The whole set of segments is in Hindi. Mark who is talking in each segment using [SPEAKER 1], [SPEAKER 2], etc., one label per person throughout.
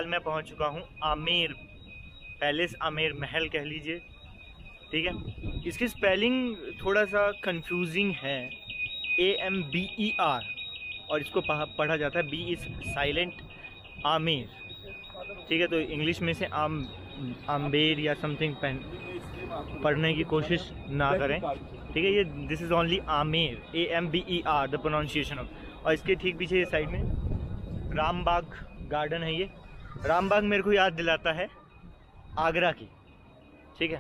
[SPEAKER 1] फ़िलहाल मैं पहुंच चुका हूं आमेर पैलेस, आमेर महल कह लीजिए, ठीक है। इसकी स्पेलिंग थोड़ा सा कंफ्यूजिंग है, AMBER, और इसको पढ़ा जाता है बी इज़ साइलेंट आमेर, ठीक है। तो इंग्लिश में से आम्बेर या समथिंग पढ़ने की कोशिश ना करें, ठीक है। ये this is only Amer, AMBER the pronunciation of. और इसके ठीक पीछे ये साइड में रामबाग गार्डन है। ये रामबाग मेरे को याद दिलाता है आगरा की, ठीक है।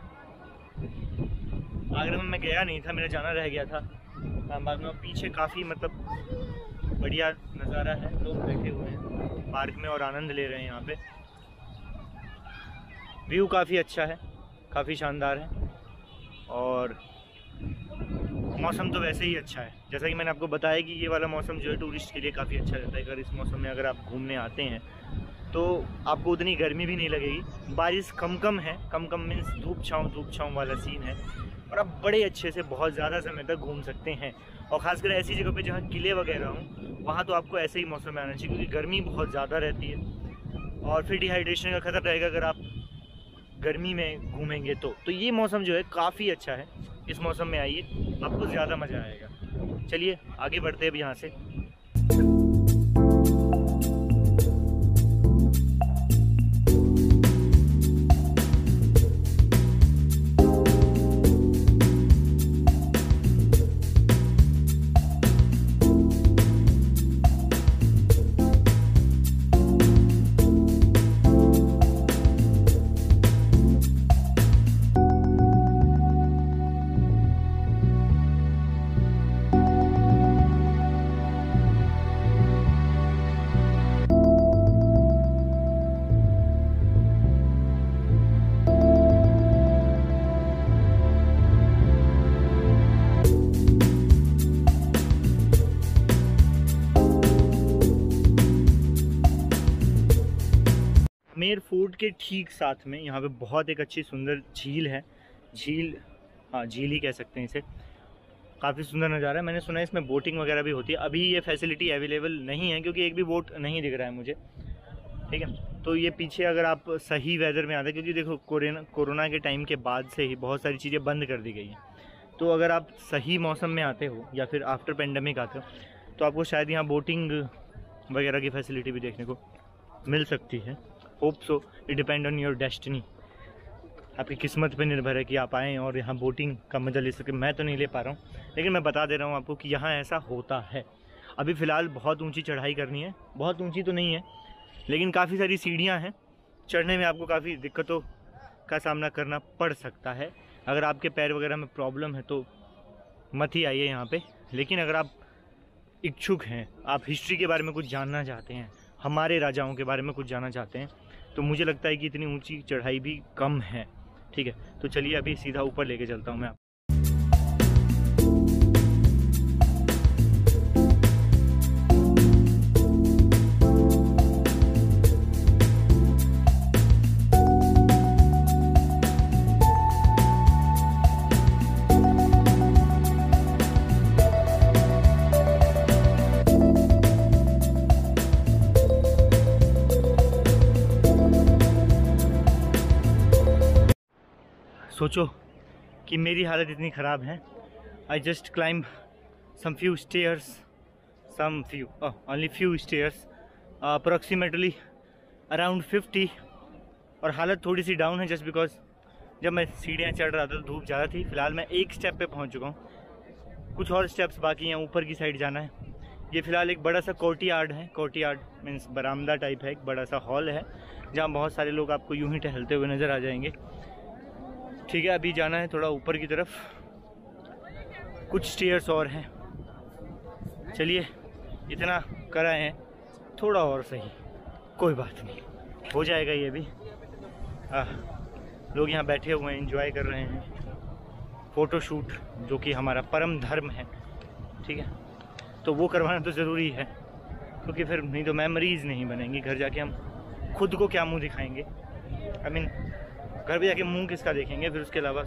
[SPEAKER 1] आगरा में मैं गया नहीं था, मेरा जाना रह गया था रामबाग में। पीछे काफ़ी मतलब बढ़िया नज़ारा है, लोग बैठे हुए हैं पार्क में और आनंद ले रहे हैं। यहाँ पे व्यू काफ़ी अच्छा है, काफ़ी शानदार है, और मौसम तो वैसे ही अच्छा है। जैसा कि मैंने आपको बताया कि ये वाला मौसम जो है टूरिस्ट के लिए काफ़ी अच्छा रहता है। अगर इस मौसम में अगर आप घूमने आते हैं तो आपको उतनी गर्मी भी नहीं लगेगी। बारिश कम है, कम मीन्स धूप छाँव वाला सीन है, और आप बड़े अच्छे से बहुत ज़्यादा समय तक घूम सकते हैं। और ख़ासकर ऐसी जगह पे जहाँ किले वगैरह हों, वहाँ तो आपको ऐसे ही मौसम में आना चाहिए, क्योंकि गर्मी बहुत ज़्यादा रहती है और फिर डिहाइड्रेशन का खतरा रहेगा अगर आप गर्मी में घूमेंगे तो ये मौसम जो है काफ़ी अच्छा है। इस मौसम में आइए, आपको ज़्यादा मज़ा आएगा। चलिए आगे बढ़ते हैं अब यहाँ से। आमेर फोर्ट के ठीक साथ में यहाँ पे बहुत एक अच्छी सुंदर झील है। झील ही कह सकते हैं इसे। काफ़ी सुंदर नज़ारा है। मैंने सुना है इसमें बोटिंग वगैरह भी होती है। अभी ये फैसिलिटी अवेलेबल नहीं है क्योंकि एक भी बोट नहीं दिख रहा है मुझे, ठीक है। तो ये पीछे अगर आप सही वेदर में आते हैं, क्योंकि देखो कोरोना के टाइम के बाद से ही बहुत सारी चीज़ें बंद कर दी गई हैं, तो अगर आप सही मौसम में आते हो या फिर आफ्टर पेंडेमिक आते हो तो आपको शायद यहाँ बोटिंग वगैरह की फैसिलिटी भी देखने को मिल सकती है। Hope so, it depend on your destiny. आपकी किस्मत पे निर्भर है कि आप आएँ और यहाँ बोटिंग का मज़ा ले सकें। मैं तो नहीं ले पा रहा हूँ, लेकिन मैं बता दे रहा हूँ आपको कि यहाँ ऐसा होता है। अभी फ़िलहाल बहुत ऊंची चढ़ाई करनी है, बहुत ऊंची तो नहीं है लेकिन काफ़ी सारी सीढ़ियाँ हैं। चढ़ने में आपको काफ़ी दिक्कतों का सामना करना पड़ सकता है। अगर आपके पैर वगैरह में प्रॉब्लम है तो मत ही आइए यहाँ पे। लेकिन अगर आप इच्छुक हैं, आप हिस्ट्री के बारे में कुछ जानना चाहते हैं, हमारे राजाओं के बारे में कुछ जानना चाहते हैं, तो मुझे लगता है कि इतनी ऊंची चढ़ाई भी कम है, ठीक है। तो चलिए अभी सीधा ऊपर लेके चलता हूँ मैं। सोचो कि मेरी हालत इतनी ख़राब है। I just climb some few stairs, only few stairs, approximately around 50, और हालत थोड़ी सी डाउन है जस्ट बिकॉज जब मैं सीढ़ियाँ चढ़ रहा था तो धूप ज़्यादा थी। फ़िलहाल मैं एक स्टेप पे पहुँच चुका हूँ, कुछ और स्टेप्स बाकी हैं, ऊपर की साइड जाना है। ये फ़िलहाल एक बड़ा सा कोर्टयार्ड है। कोर्टयार्ड मीन्स बरामदा टाइप है, एक बड़ा सा हॉल है जहाँ बहुत सारे लोग आपको यूँ ही टहलते हुए नज़र आ जाएंगे, ठीक है। अभी जाना है थोड़ा ऊपर की तरफ, कुछ स्टेयर्स और हैं। चलिए इतना कराए हैं, थोड़ा और सही, कोई बात नहीं, हो जाएगा ये भी। लोग यहाँ बैठे हुए हैं, एंजॉय कर रहे हैं, फ़ोटोशूट जो कि हमारा परम धर्म है, ठीक है। तो वो करवाना तो ज़रूरी है, क्योंकि फिर नहीं तो मेमोरीज़ नहीं बनेंगी। घर जाके हम खुद को क्या मुँह दिखाएंगे, आई मीन घर पे जाके मुंह किसका देखेंगे। फिर उसके अलावा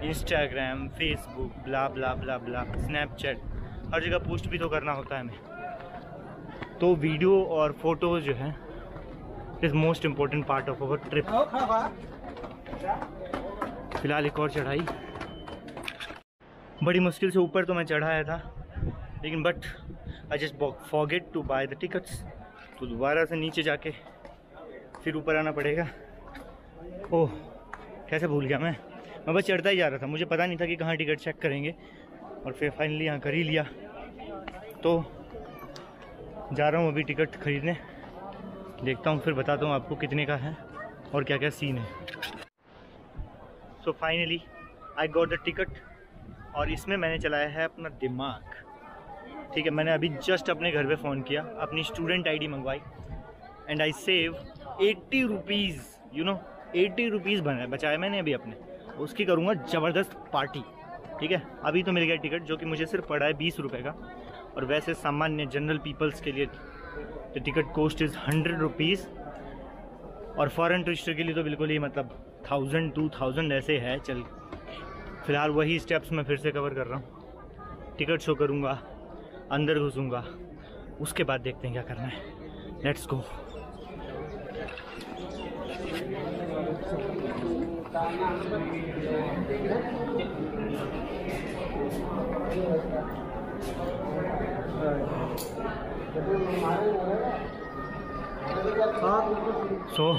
[SPEAKER 1] इंस्टाग्राम, फेसबुक, ब्ला ब्ला ब्ला ब्ला, स्नैपचैट, हर जगह पोस्ट भी तो करना होता है हमें। तो वीडियो और फ़ोटो जो है is most important part of our trip. फिलहाल एक और चढ़ाई, बड़ी मुश्किल से ऊपर तो मैं चढ़ा आया था, लेकिन but I just forget to buy the tickets, तो दोबारा से नीचे जाके फिर ऊपर आना पड़ेगा। ओह कैसे भूल गया मैं बस चढ़ता ही जा रहा था, मुझे पता नहीं था कि कहाँ टिकट चेक करेंगे, और फिर फाइनली यहाँ कर ही लिया। तो जा रहा हूँ अभी टिकट खरीदने, देखता हूँ फिर बताता हूँ आपको कितने का है और क्या क्या सीन है। So finally I got the ticket, और इसमें मैंने चलाया है अपना दिमाग। ठीक है, मैंने अभी जस्ट अपने घर पे फ़ोन किया, अपनी स्टूडेंट आईडी मंगवाई, and I save 80 rupees, you know 80 rupees बचाए मैंने अभी अपने, उसकी करूँगा ज़बरदस्त पार्टी। ठीक है, अभी तो मिल गया टिकट, जो कि मुझे सिर्फ पड़ा है 20 रुपये का, और वैसे सामान्य जनरल पीपल्स के लिए तो टिकट कॉस्ट इज़ 100 रुपीज़, और फॉरेन टूरिस्टर के लिए तो बिल्कुल ही मतलब 1000-2000 ऐसे है। चल फिलहाल वही स्टेप्स मैं फिर से कवर कर रहा हूँ, टिकट शो करूँगा, अंदर घुसूँगा, उसके बाद देखते हैं क्या करना है। Let's go. So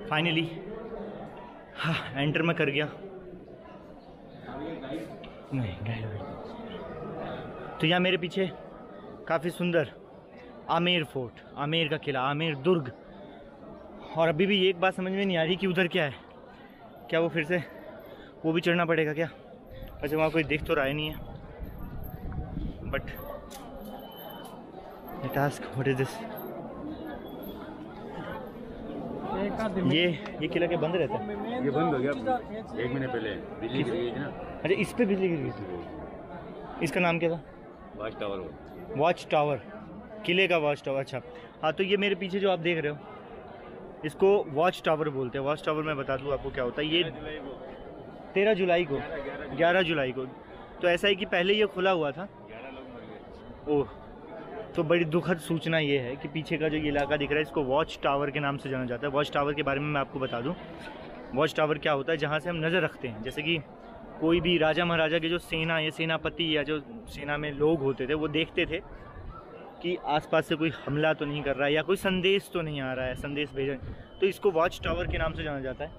[SPEAKER 1] finally enter मैं कर गया। नहीं तो यहाँ मेरे पीछे काफ़ी सुंदर आमेर फोर्ट, आमेर का किला, आमेर दुर्ग, और अभी भी एक बात समझ में नहीं आ रही कि उधर क्या है, क्या वो फिर से वो भी चढ़ना पड़ेगा क्या? अच्छा वहाँ कोई देख तो रहा ही नहीं है, but task what is this? ये किला क्या बंद रहता है?
[SPEAKER 2] ये बंद हो गया 1 महीने पहले, बिजली गिर गई थी ना।
[SPEAKER 1] अच्छा इस पे बिजली गिर गई थी, इसका नाम क्या था?
[SPEAKER 2] Watch tower.
[SPEAKER 1] वॉच टावर, किले का वॉच टावर। अच्छा हाँ, तो ये मेरे पीछे जो आप देख रहे हो इसको वॉच टावर बोलते हैं। वॉच टावर मैं बता दूँ आपको क्या होता है। ये 13 जुलाई को 11 जुलाई को तो ऐसा है कि पहले ये खुला हुआ था। ओह, तो बड़ी दुखद सूचना ये है कि पीछे का जो इलाका दिख रहा है इसको वॉच टावर के नाम से जाना जाता है। वॉच टावर के बारे में मैं आपको बता दूं, वॉच टावर क्या होता है, जहाँ से हम नज़र रखते हैं। जैसे कि कोई भी राजा महाराजा के जो सेना या सेनापति या जो सेना में लोग होते थे वो देखते थे कि आसपास से कोई हमला तो नहीं कर रहा है या कोई संदेश तो नहीं आ रहा है, संदेश भेजें, तो इसको वॉच टावर के नाम से जाना जाता है।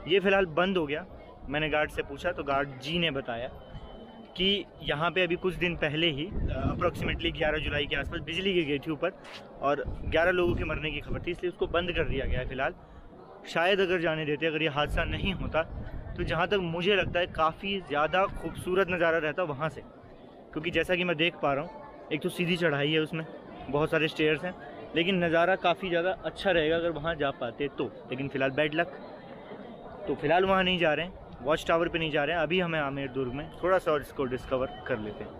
[SPEAKER 1] ये फ़िलहाल बंद हो गया। मैंने गार्ड से पूछा तो गार्ड जी ने बताया कि यहाँ पे अभी कुछ दिन पहले ही अप्रॉक्सीमेटली 11 जुलाई के आसपास बिजली गिर गई थी ऊपर, और 11 लोगों के मरने की खबर थी, इसलिए उसको बंद कर दिया गया है फ़िलहाल। शायद अगर जाने देते, अगर ये हादसा नहीं होता, तो जहाँ तक मुझे लगता है काफ़ी ज़्यादा खूबसूरत नज़ारा रहता वहाँ से, क्योंकि जैसा कि मैं देख पा रहा हूँ, एक तो सीधी चढ़ाई है, उसमें बहुत सारे स्टेयर्स हैं, लेकिन नज़ारा काफ़ी ज़्यादा अच्छा रहेगा अगर वहाँ जा पाते तो। लेकिन फ़िलहाल बैड लक, तो फ़िलहाल वहाँ नहीं जा रहे हैं, वॉच टावर पे नहीं जा रहे हैं। अभी हमें आमेर दुर्ग में थोड़ा सा और इसको डिस्कवर कर लेते हैं।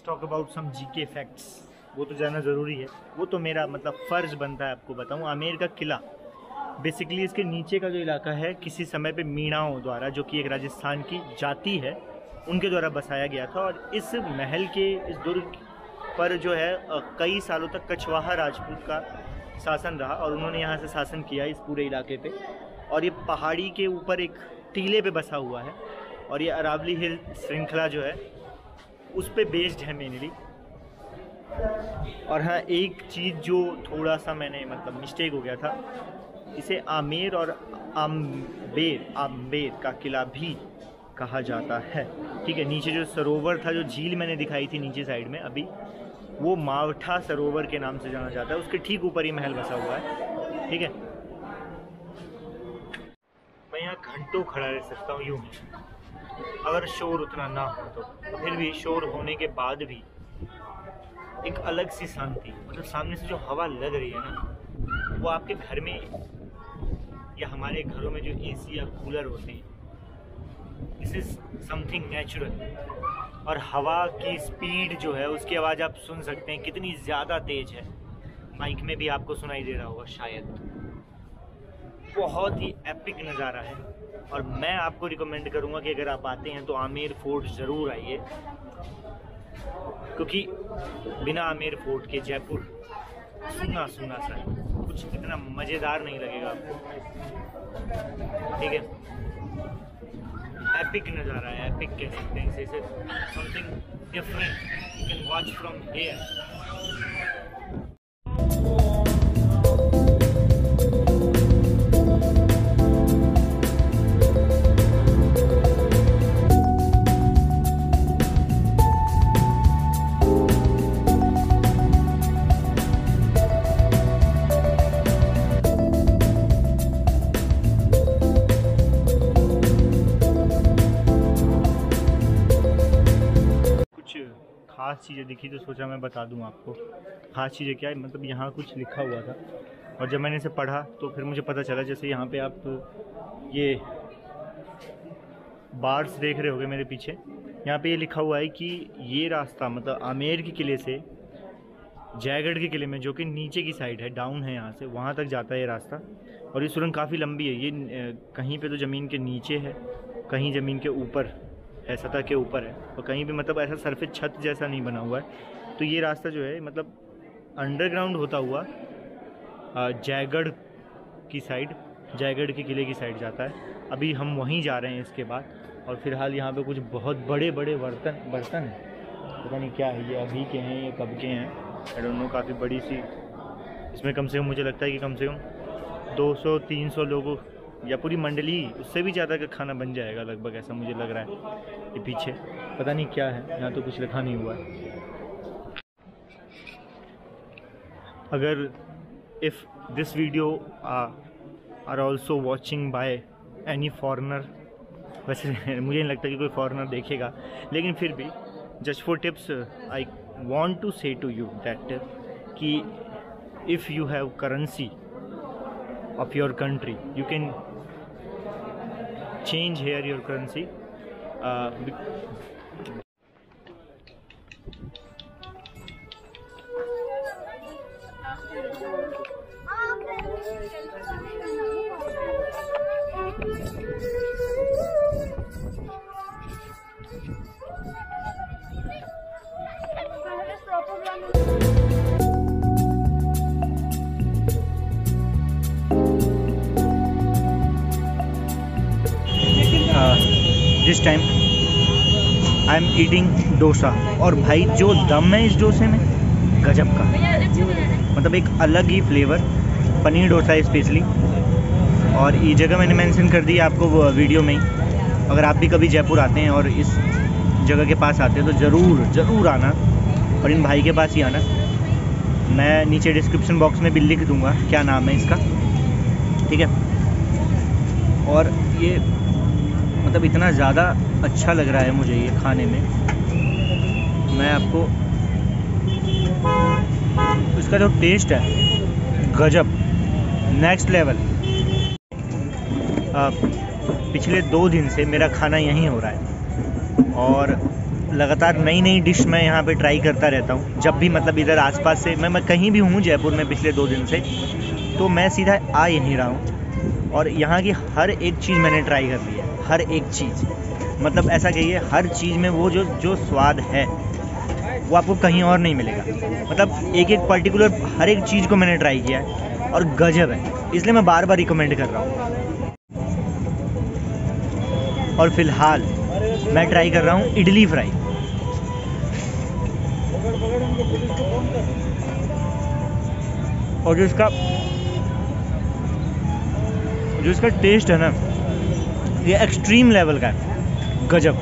[SPEAKER 1] Talk about some GK facts, वो तो जानना ज़रूरी है, वो तो मेरा मतलब फ़र्ज़ बनता है आपको बताऊं। आमेर का किला बेसिकली इसके नीचे का जो इलाका है, किसी समय पे मीणाओं द्वारा, जो कि एक राजस्थान की जाति है, उनके द्वारा बसाया गया था। और इस महल के, इस दुर्ग पर जो है कई सालों तक कछवाहा राजपूत का शासन रहा, और उन्होंने यहाँ से शासन किया इस पूरे इलाके पे। और ये पहाड़ी के ऊपर एक टीले पे बसा हुआ है, और ये अरावली हिल श्रृंखला जो है उस पे बेस्ड है मेनली। और हाँ, एक चीज़ जो थोड़ा सा मैंने मतलब मिस्टेक हो गया था, इसे आमेर और आम्बेर का किला भी कहा जाता है। ठीक है, नीचे जो सरोवर था, जो झील मैंने दिखाई थी नीचे साइड में अभी, वो मावठा सरोवर के नाम से जाना जाता है। उसके ठीक ऊपर ही महल बसा हुआ है। ठीक है, मैं यहाँ घंटों खड़ा रह सकता हूँ यूँ, अगर शोर उतना ना हो तो फिर भी शोर होने के बाद भी एक अलग सी शांति, मतलब सामने से जो हवा लग रही है ना, वो आपके घर में या हमारे घरों में जो एसी या कूलर होते हैं, दिस इज समथिंग नेचुरल। और हवा की स्पीड जो है, उसकी आवाज़ आप सुन सकते हैं कितनी ज़्यादा तेज है, माइक में भी आपको सुनाई दे रहा होगा शायद। बहुत ही एपिक नज़ारा है और मैं आपको रिकमेंड करूँगा कि अगर आप आते हैं तो आमेर फोर्ट ज़रूर आइए, क्योंकि बिना आमेर फोर्ट के जयपुर सुना सुना सा है, कुछ इतना मज़ेदार नहीं लगेगा आपको। ठीक है, एपिक नज़ारा है, एपिक कह सकते हैं इसे, something different you can watch from here. ख़ास चीज़ें दिखी तो सोचा मैं बता दूं आपको। ख़ास चीज़ें क्या है, मतलब यहाँ कुछ लिखा हुआ था और जब मैंने इसे पढ़ा तो फिर मुझे पता चला, जैसे यहाँ पे आप ये बार्स देख रहे होगे मेरे पीछे, यहाँ पे ये लिखा हुआ है कि ये रास्ता मतलब आमेर के किले से जयगढ़ के किले में, जो कि नीचे की साइड है, डाउन है यहाँ से, वहाँ तक जाता है ये रास्ता। और ये सुरंग काफ़ी लंबी है, ये कहीं पे तो ज़मीन के नीचे है, कहीं ज़मीन के ऊपर है, सतह के ऊपर है, और कहीं भी मतलब ऐसा सरफेस छत जैसा नहीं बना हुआ है। तो ये रास्ता जो है मतलब अंडरग्राउंड होता हुआ जयगढ़ की साइड, जयगढ़ के किले की साइड जाता है। अभी हम वहीं जा रहे हैं इसके बाद। और फिलहाल यहाँ पे कुछ बहुत बड़े बड़े बर्तन हैं, पता नहीं क्या है ये, अभी के हैं, ये कब के हैं, आई डोंट नो। काफ़ी बड़ी सी, इसमें कम से कम मुझे लगता है कि कम से कम 200-300 लोगों या पूरी मंडली, उससे भी ज़्यादा का खाना बन जाएगा लगभग, ऐसा मुझे लग रहा है। ये पीछे पता नहीं क्या है, यहाँ तो कुछ लिखा नहीं हुआ है। अगर if this video are also watching by any foreigner, वैसे मुझे नहीं लगता कि कोई फॉरेनर देखेगा, लेकिन फिर भी just for tips I want to say to you that कि if you have currency of your country, you can change here your currency. This time I am eating dosa, और भाई जो दम है इस डोसे में गजब का, मतलब एक अलग ही फ्लेवर। पनीर डोसा है स्पेशली, और ये जगह मैंने मेंशन कर दी आपको वीडियो में ही। अगर आप भी कभी जयपुर आते हैं और इस जगह के पास आते हैं तो ज़रूर आना, और इन भाई के पास ही आना। मैं नीचे डिस्क्रिप्शन बॉक्स में भी लिख दूँगा क्या नाम है इसका, ठीक है। और ये मतलब इतना ज़्यादा अच्छा लग रहा है मुझे ये खाने में, मैं आपको इसका जो टेस्ट है गजब, नेक्स्ट लेवल। पिछले 2 दिन से मेरा खाना यहीं हो रहा है और लगातार नई डिश मैं यहाँ पे ट्राई करता रहता हूँ। जब भी मतलब इधर आसपास से मैं कहीं भी हूँ जयपुर में पिछले 2 दिन से, तो मैं सीधा आ यहीं रहा हूँ और यहाँ की हर एक चीज़ मैंने ट्राई कर ली है, हर एक चीज़। मतलब ऐसा कहिए हर चीज़ में वो जो स्वाद है वो आपको कहीं और नहीं मिलेगा। मतलब एक पर्टिकुलर हर एक चीज़ को मैंने ट्राई किया है और गजब है, इसलिए मैं बार रिकमेंड कर रहा हूँ। और फिलहाल मैं ट्राई कर रहा हूँ इडली फ्राई। और जो इसका टेस्ट है ना, ये एक्सट्रीम लेवल का है, गजब।